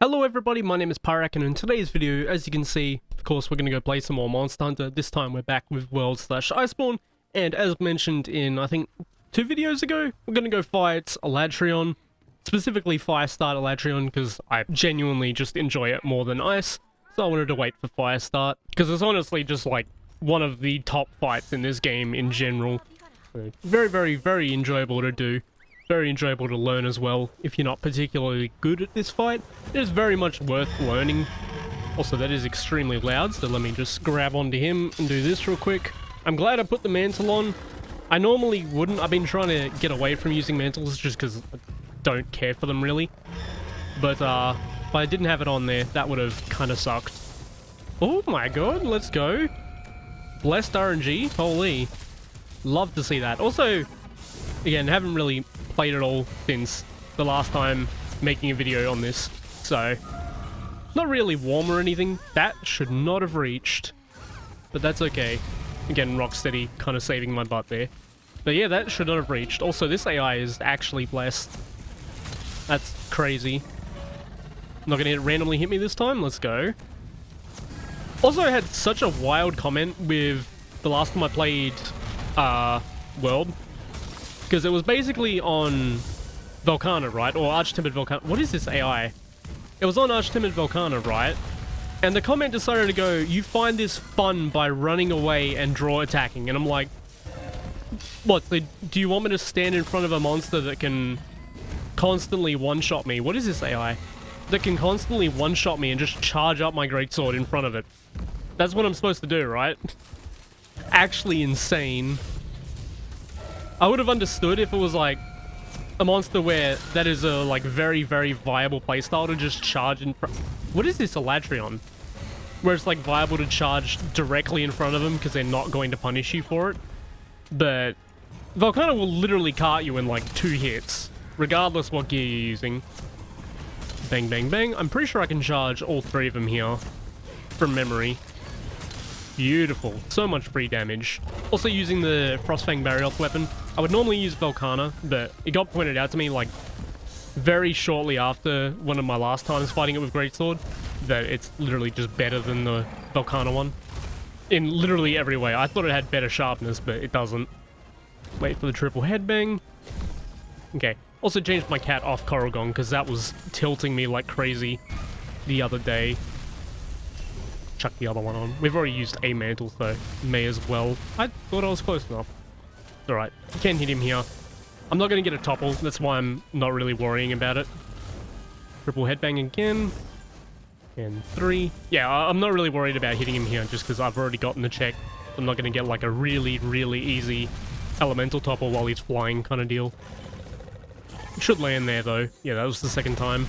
Hello everybody, my name is Pyrac, and in today's video, as you can see, of course we're going to go play some more Monster Hunter. This time we're back with World/Iceborne, and as mentioned in, I think, 2 videos ago, we're going to go fight Eladrion, specifically Fire Start Eladrion, because I genuinely just enjoy it more than Ice, so I wanted to wait for Fire Start, because it's honestly just like one of the top fights in this game in general. So, very enjoyable to do. Very enjoyable to learn as well. If you're not particularly good at this fight, it is very much worth learning. Also, that is extremely loud, so let me just grab onto him and do this real quick. I'm glad I put the mantle on. I normally wouldn't. I've been trying to get away from using mantles just because I don't care for them really. But if I didn't have it on there, that would have kind of sucked. Oh my god, let's go. Blessed RNG, holy. Love to see that. Also, again, haven't really played it all since the last time making a video on this, so not really warm or anything. That should not have reached, but that's okay. Again, Rocksteady kind of saving my butt there. But yeah, that should not have reached. Also, this AI is actually blessed. That's crazy. Not gonna randomly hit me this time. Let's go. Also, I had such a wild comment with the last time I played World. Because it was basically on Volcana, right? Or Arch-Timid Volcana. What is this AI? It was on Arch-Timid Volcana, right? And the comment decided to go, you find this fun by running away and draw attacking. And I'm like, what? Do you want me to stand in front of a monster that can constantly one-shot me? What is this AI? That can constantly one-shot me and just charge up my greatsword in front of it. That's what I'm supposed to do, right? Actually insane. I would have understood if it was like a monster where that is a like very viable playstyle to just charge in front. What is this Eladrion? Where it's like viable to charge directly in front of them because they're not going to punish you for it. But Volcano will literally cart you in like 2 hits, regardless what gear you're using. Bang, bang, bang. I'm pretty sure I can charge all 3 of them here from memory. Beautiful. So much free damage. Also using the Frostfang Barrios weapon. I would normally use Volcana, but it got pointed out to me like very shortly after one of my last times fighting it with Greatsword that it's literally just better than the Volcana one. In literally every way. I thought it had better sharpness, but it doesn't. Wait for the triple headbang. Okay. Also changed my cat off Corrigan because that was tilting me like crazy the other day. Chuck the other one on. We've already used a mantle, so may as well. I thought I was close enough. It's alright. You can hit him here. I'm not going to get a topple. That's why I'm not really worrying about it. Triple headbang again. And 3. Yeah, I'm not really worried about hitting him here just because I've already gotten the check. I'm not going to get like a really easy elemental topple while he's flying kind of deal. It should land there though. Yeah, that was the second time.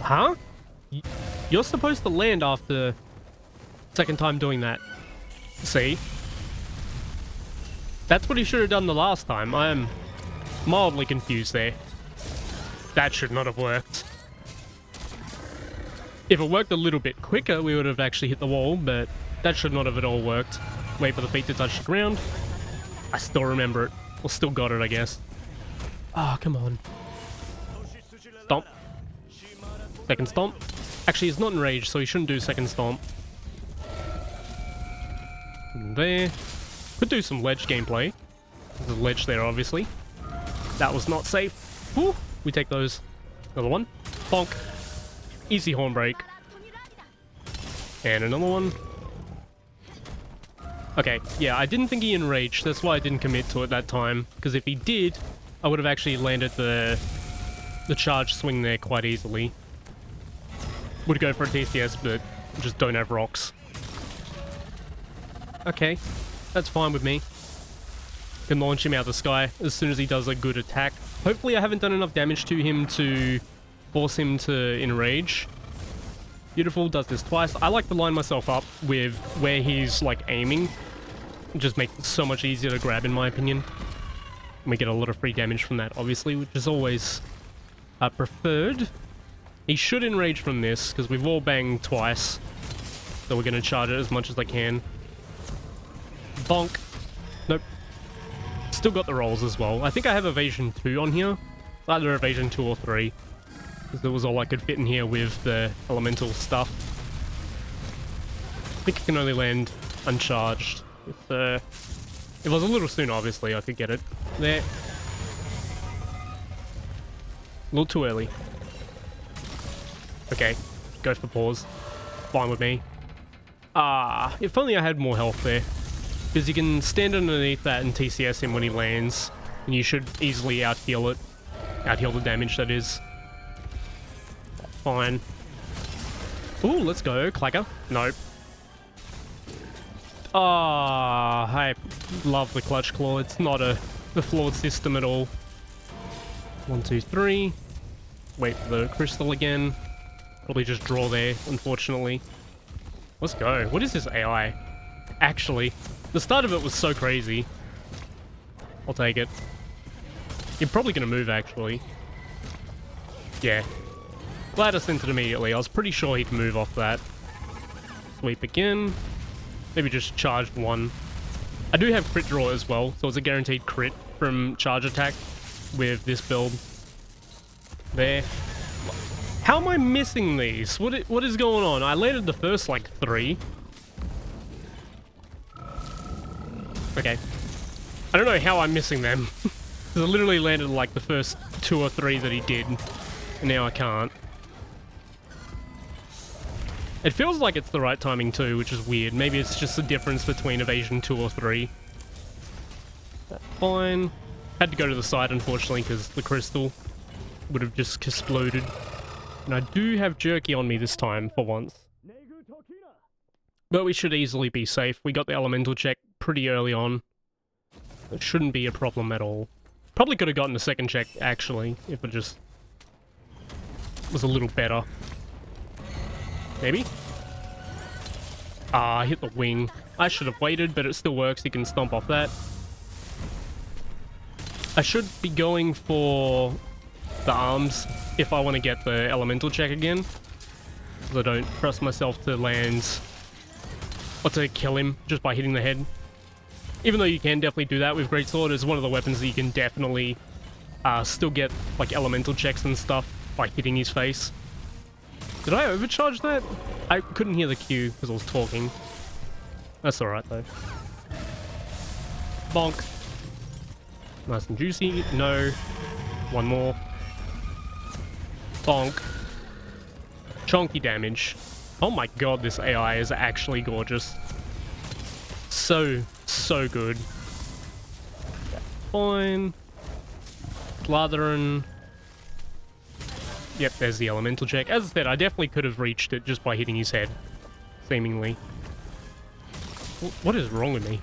Huh? You're supposed to land after second time doing that. See? That's what he should have done the last time. I am mildly confused there. That should not have worked. If it worked a little bit quicker, we would have actually hit the wall, but that should not have at all worked. Wait for the feet to touch the ground. I still remember it. Or still got it, I guess. Ah, come on. Stomp. Second stomp. Actually, he's not enraged, so he shouldn't do second stomp. There. Could do some ledge gameplay. There's a ledge there, obviously. That was not safe. Woo! We take those. Another one. Bonk. Easy horn break. And another one. Okay, yeah, I didn't think he enraged. That's why I didn't commit to it that time. Because if he did, I would have actually landed the charge swing there quite easily. Would go for a TCS, but just don't have rocks. Okay, that's fine with me. Can launch him out of the sky as soon as he does a good attack. Hopefully I haven't done enough damage to him to force him to enrage. Beautiful, does this twice. I like to line myself up with where he's like aiming. It just makes it so much easier to grab in my opinion. And we get a lot of free damage from that obviously, which is always preferred. He should enrage from this, because we've all banged twice. So we're going to charge it as much as I can. Bonk. Nope. Still got the rolls as well. I think I have evasion 2 on here. Either evasion 2 or 3. because that was all I could fit in here with the elemental stuff. I think it can only land uncharged. If it was a little sooner, obviously, I could get it. There. A little too early. Okay, go for pause. Fine with me. If only I had more health there. Because you can stand underneath that and TCS him when he lands. And you should easily out-heal it. Out-heal the damage, that is. Fine. Ooh, let's go. Clacker. Nope. I love the Clutch Claw. It's not a flawed system at all. 1, 2, 3. Wait for the crystal again. Probably just draw there, unfortunately. Let's go. What is this AI? Actually, the start of it was so crazy. I'll take it. You're probably going to move, actually. Yeah. Glad I sent it immediately. I was pretty sure he'd move off that. Sweep again. Maybe just charge one. I do have crit draw as well, so it's a guaranteed crit from charge attack with this build. There. How am I missing these? What is going on? I landed the first, like, 3. Okay. I don't know how I'm missing them. Because I literally landed, like, the first 2 or 3 that he did. And now I can't. It feels like it's the right timing too, which is weird. Maybe it's just the difference between evasion 2 or 3. Fine. Had to go to the side, unfortunately, because the crystal would have just exploded. And I do have jerky on me this time, for once. But we should easily be safe. We got the elemental check pretty early on. It shouldn't be a problem at all. Probably could have gotten a second check, actually, if it just was a little better. Maybe? I hit the wing. I should have waited, but it still works. You can stomp off that. I should be going for the arms if I want to get the elemental check again. Because I don't trust myself to land or to kill him just by hitting the head. Even though you can definitely do that with Greatsword, it's one of the weapons that you can definitely still get like elemental checks and stuff by hitting his face. Did I overcharge that? I couldn't hear the cue because I was talking. That's alright though. Bonk. Nice and juicy. No. One more. Bonk. Chonky damage. Oh my god, this AI is actually gorgeous. So good. Fine. Slathering. Yep, there's the elemental check. As I said, I definitely could have reached it just by hitting his head. Seemingly. What is wrong with me?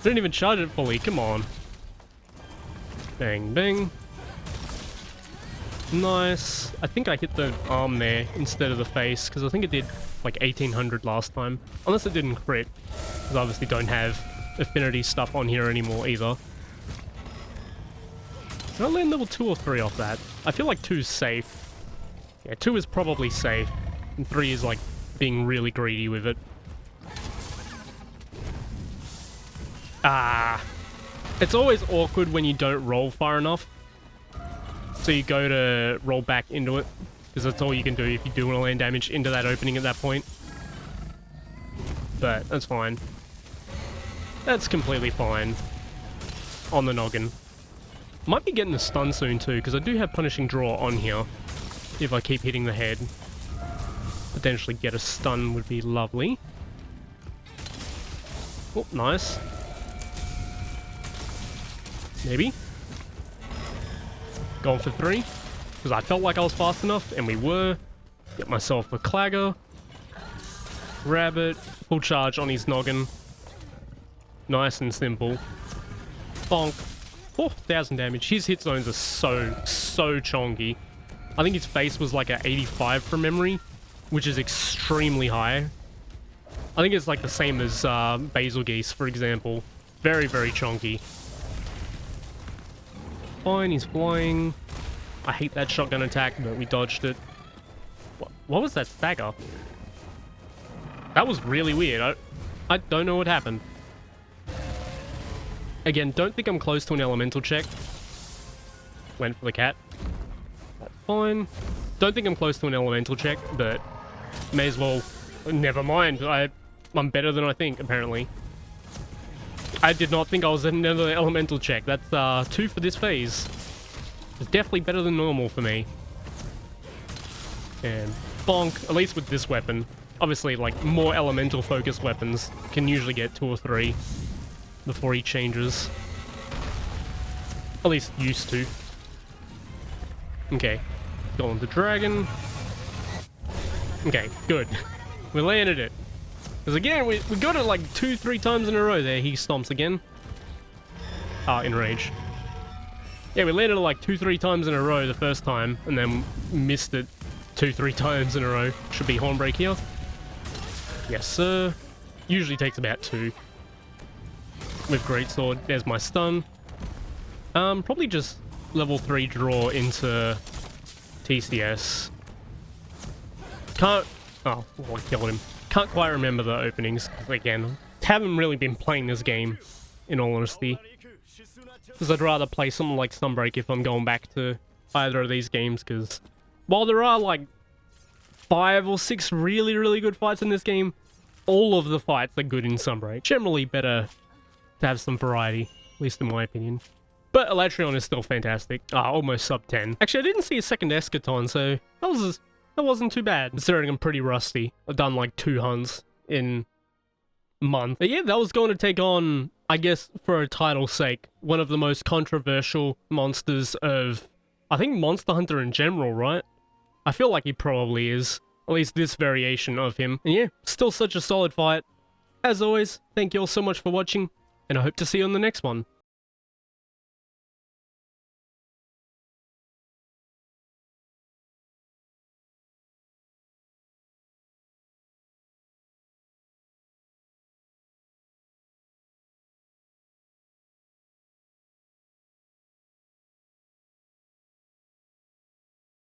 I didn't even charge it fully, come on. Bang, bang. Nice. I think I hit the arm there instead of the face, because I think it did like 1800 last time. Unless it didn't crit, because I obviously don't have affinity stuff on here anymore either. Did I land level 2 or 3 off that? I feel like 2 is safe. Yeah, 2 is probably safe. And 3 is like being really greedy with it. It's always awkward when you don't roll far enough. So you go to roll back into it. Because that's all you can do if you do want to land damage into that opening at that point. But that's fine. That's completely fine. On the noggin. Might be getting a stun soon too, because I do have Punishing Draw on here. If I keep hitting the head. Potentially get a stun would be lovely. Oh, nice. Maybe. Going for 3. Because I felt like I was fast enough, and we were. Get myself a Clagger. Grab it. Full charge on his noggin. Nice and simple. Bonk. 4,000 damage. His hit zones are so chonky. I think his face was like an 85 from memory, which is extremely high. I think it's like the same as Basil Geese, for example. Very chonky. Fine, he's flying. I hate that shotgun attack, but we dodged it. What was that stagger? That was really weird. I don't know what happened. Again, don't think I'm close to an elemental check. Went for the cat. That's fine. Don't think I'm close to an elemental check, but may as well. Never mind. I'm better than I think, apparently. I did not think I was at another elemental check. That's 2 for this phase. It's definitely better than normal for me. And bonk, at least with this weapon. Obviously, like, more elemental focused weapons can usually get 2 or 3 before he changes. At least used to. Okay. Go on the dragon. Okay, good. We landed it. Because again, we got it like 2-3 times in a row there. He stomps again. Enrage. Yeah, we landed it like 2-3 times in a row the first time, and then missed it 2-3 times in a row. Should be Hornbreak here. Yes, sir. Usually takes about 2. With Greatsword. There's my stun. Probably just level 3 draw into TCS. Can't... Oh, well, I killed him. Can't quite remember the openings. Again, haven't really been playing this game, in all honesty. Because I'd rather play something like Sunbreak if I'm going back to either of these games, because while there are like 5 or 6 really, really good fights in this game, all of the fights are good in Sunbreak. Generally better to have some variety, at least in my opinion. But Elatrion is still fantastic. Almost sub 10. Actually, I didn't see a second Eschaton, so that wasn't too bad, considering I'm pretty rusty. I've done like 2 hunts in a month. But yeah, that was going to take on, I guess, for a title's sake, one of the most controversial monsters of, I think, Monster Hunter in general, right? I feel like he probably is. At least this variation of him. And yeah, still such a solid fight. As always, thank you all so much for watching, and I hope to see you on the next one.